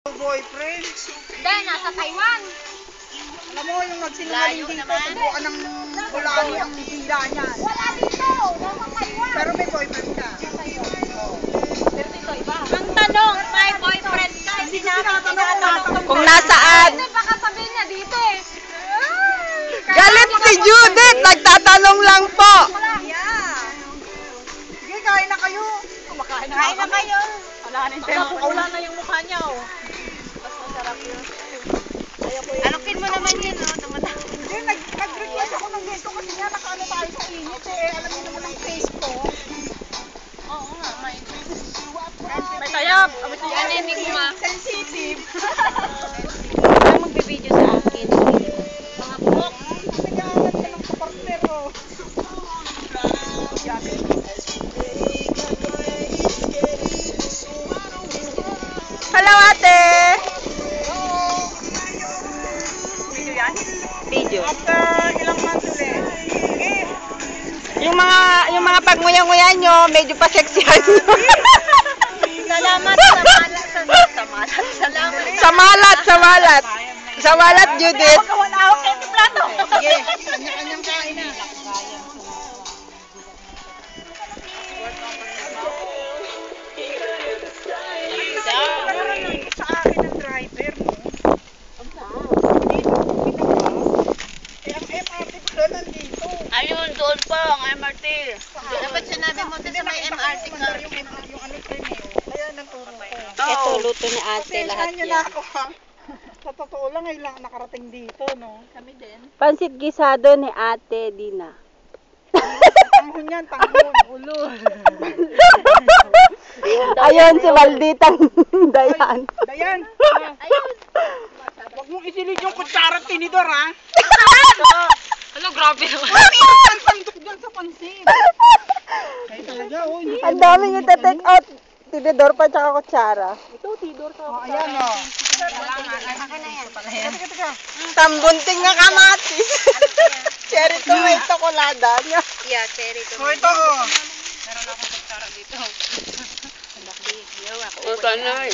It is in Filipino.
Boyfriend. Hindi, nasa Taiwan. Alam mo yung nagsinungaling dito, tubuan ng bulani ang hila niya. Wala dito, nasa Taiwan. Pero may boyfriend ka. Pero dito iba. Ang tanong, may boyfriend ka. Hindi tinatanong Kung nasaan. Hindi, baka sabihin niya dito eh. Galit si Judith, nagtatanong lang po. Yeah. Sige, kain na kayo. Kain na kayo. Wala na yung mukha niya, oh. Mas masarap yun. Alukin mo naman yun, no? Hindi, nag-request ako ng ganito kasi nga nakaano tayo sa init eh. Alam niyo naman ang face ko. Oo nga, may Tayab. anemic ma. Sensitive. Ang magbibideo sa akin. Mga buhok. Nagagat ka ng kapartner, oh. Hello, ate. Video yan? Video. After ilang months ulit. Sige. Yung mga pagmuya-nguya nyo, medyo pa-sexyhan. Salamat sa malat. Sa malat. Sa malat, Judith. Wala ako kay plato. Sige, kanya-kanyang kain na. Sa akin ang driver, no? Eh, ang MRT ko nandito. Ayun, doon po ang MRT. Dapat sinabi mo doon sa may MRT ka. Yung ano train eh, oh. Kaya nagturo ko. Ito, luto ni ate lahat Pasensyahan niyo na yan. ako, ha? Sa totoo lang, ngayon lang nakarating dito, no? Kami din. Pansit gisado ni ate Dina. Tanghon yan, tanghon. Ulo. Ayun, si Malditang Dayan. Dayan, Ayun. huwag mong isilid yung kutsara at tinidor, ha? Ano, grabe naman. Ang sandok dyan sa pansin. Kaya talaga, oh. Hindi. Ang daming yung take out. Tinidor pa tsaka kutsara. Oh, ayan, oh. Akin na yan. Teka, teka. Tambunting nga kamatis. Cherry tomato kolada niya. Yeah, cherry So, ito, oh. Ang kanay.